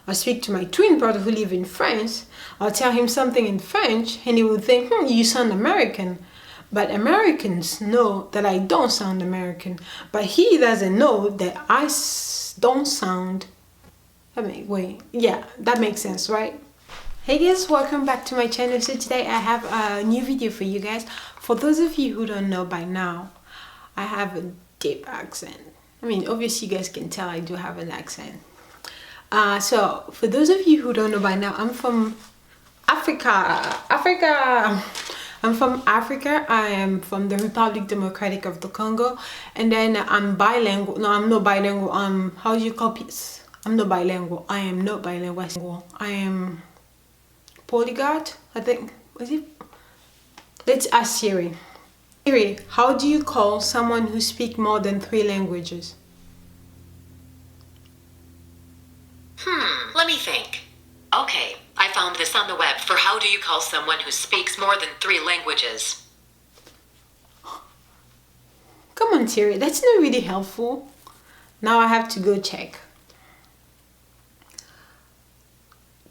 I speak to my twin brother who lives in France. I'll tell him something in French and he will think, you sound American. But Americans know that I don't sound American. But he doesn't know that I don't sound... that makes sense, right? Hey guys, welcome back to my channel. So today I have a new video for you guys. For those of you who don't know by now, I have a deep accent. Obviously you guys can tell I do have an accent. So for those of you who don't know by now, I'm from Africa. I'm from Africa. I am from the Republic Democratic of the Congo, and then I'm bilingual. No, I'm not bilingual. How do you call it? I'm not bilingual. I am not bilingual. I am polyglot, I think. Was it? Let's ask Siri. Siri, how do you call someone who speaks more than 3 languages? Let me think. Okay, I found this on the web for how do you call someone who speaks more than 3 languages. Come on, Siri, that's not really helpful. Now I have to go check.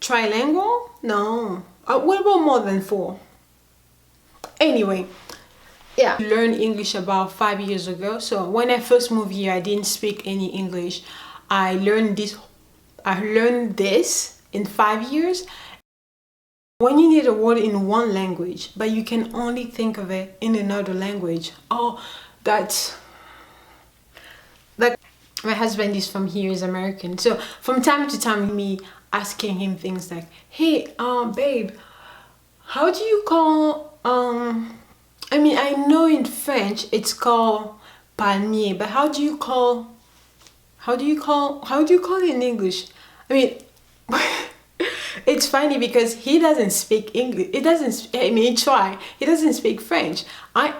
Trilingual? No. What about more than 4? Anyway, yeah. I learned English about 5 years ago. So when I first moved here, I didn't speak any English. I learned this in 5 years. When you need a word in one language, but you can only think of it in another language. That's like my husband is from here, is American. So from time to time, me asking him things like, hey, babe, how do you call, I know in French it's called palmier, but how do you call it in English? It's funny because he doesn't speak English. He doesn't speak French. I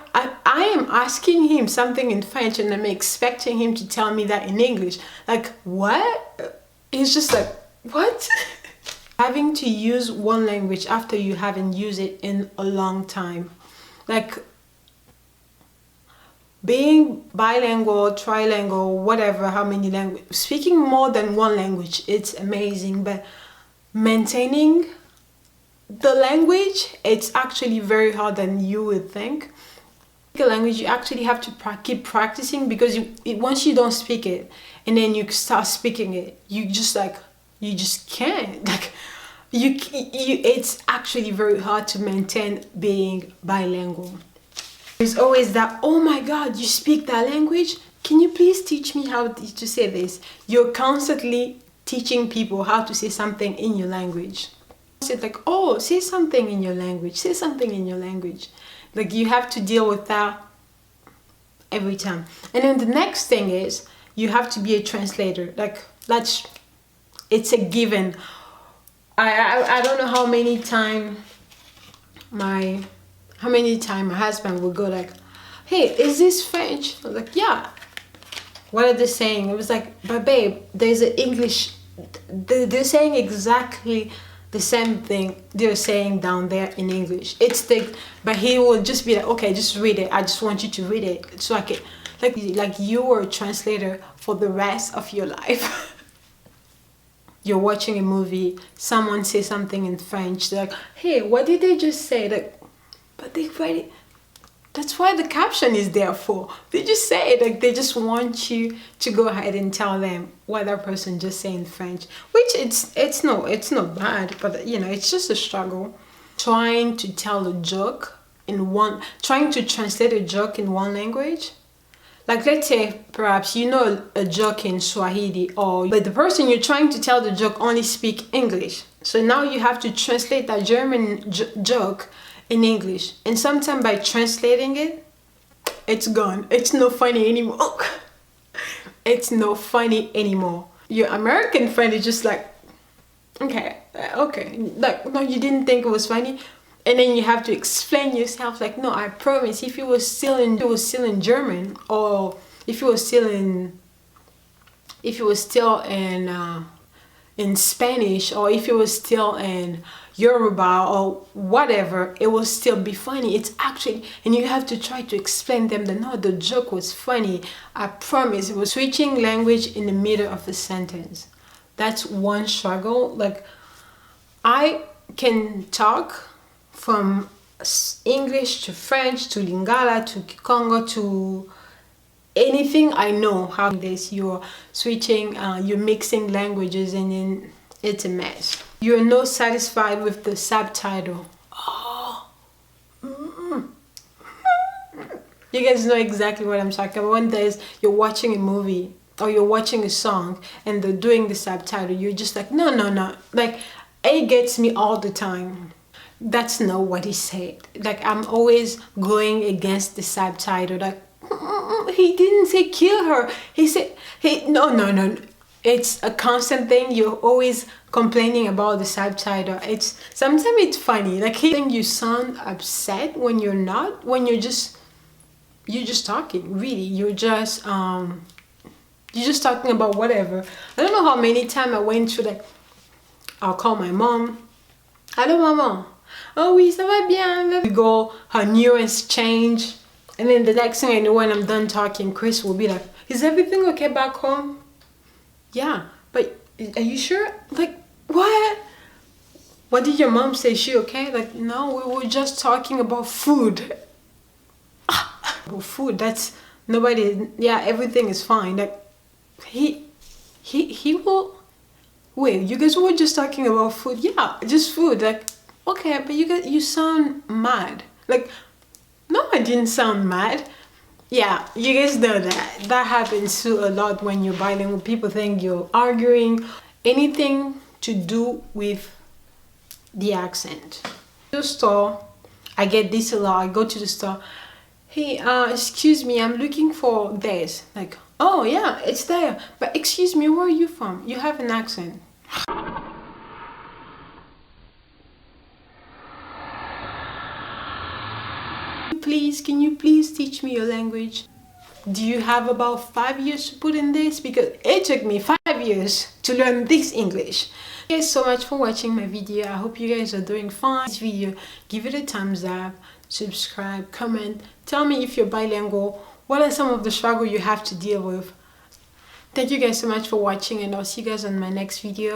am asking him something in French and I'm expecting him to tell me that in English. Like, what? He's just like, what? Having to use one language after you haven't used it in a long time. Like, being bilingual, trilingual, whatever, how many languages, speaking more than one language, it's amazing. But maintaining the language, it's actually very hard than you would think. A language, you actually have to keep practicing, because once you don't speak it and then you start speaking it, you just can't. Like, it's actually very hard to maintain being bilingual. There's always that, oh my God, you speak that language? Can you please teach me how to say this? You're constantly teaching people how to say something in your language. It's like, oh, say something in your language. Say something in your language. Like, you have to deal with that every time. And then the next thing is, you have to be a translator. Like, it's a given. I don't know how many times my husband would go like, hey, is this French? I was like, yeah. What are they saying? It was like, but babe, there's an English, they're saying exactly the same thing they're saying down there in English. But he will just be like, okay, just read it. I just want you to read it so I can, like you were a translator for the rest of your life. You're watching a movie, someone says something in French, they're like, hey, what did they just say? Like, but they write it. That's why the caption is there for. They just say it, like they just want you to go ahead and tell them what that person just said in French. Which it's not bad, but it's just a struggle. Trying to tell a joke trying to translate a joke in one language. Like, let's say perhaps you know a joke in Swahili, but the person you're trying to tell the joke only speak English. So now you have to translate that German joke in English, and sometimes by translating it, it's gone. It's not funny anymore. It's not funny anymore. Your American friend is just like, okay, like, no, you didn't think it was funny, and then you have to explain yourself like, no, I promise, if it was still in German, or if it was still in Spanish, or if it was still in Yoruba or whatever, it will still be funny. It's actually, and you have to try to explain them that no, the joke was funny. I promise. It was switching language in the middle of a sentence. That's one struggle. Like, I can talk from English to French to Lingala to Congo to anything I know. How this you're switching, you're mixing languages, and then it's a mess. You're not satisfied with the subtitle. You guys know exactly what I'm talking about. When you're watching a movie or you're watching a song and they're doing the subtitle, you're just like, no. Like, it gets me all the time. That's not what he said. Like, I'm always going against the subtitle. Like, he didn't say kill her. He said, no. It's a constant thing. You're always complaining about the subtitle. Sometimes it's funny. Like, he think you sound upset when you're not. When you're just talking. Really, you're just talking about whatever. I don't know how many times I went through, like, I'll call my mom. Hello, maman. Oh oui, ça va bien. We go, her nuance change. And then the next thing I know, when I'm done talking, Chris will be like, is everything okay back home? Yeah, but are you sure? Like, what? What did your mom say? Is she okay? Like, no, we were just talking about food. About food, that's nobody. Yeah, everything is fine. Like, he will. Wait, you guys were just talking about food? Yeah, just food. Like, okay, but you sound mad. Like, no, I didn't sound mad. Yeah, you guys know that happens too a lot when you're bilingual. People think you're arguing. Anything to do with the accent. The store, I get this a lot. I go to the store. Hey, excuse me, I'm looking for this. Like, oh yeah, it's there. But excuse me, where are you from? You have an accent. Can you please teach me your language? Do you have about 5 years to put in this? Because it took me 5 years to learn this English. Thank you guys so much for watching my video. I hope you guys are doing fine. This video, give it a thumbs up, subscribe, comment. Tell me if you're bilingual. What are some of the struggles you have to deal with? Thank you guys so much for watching, and I'll see you guys on my next video.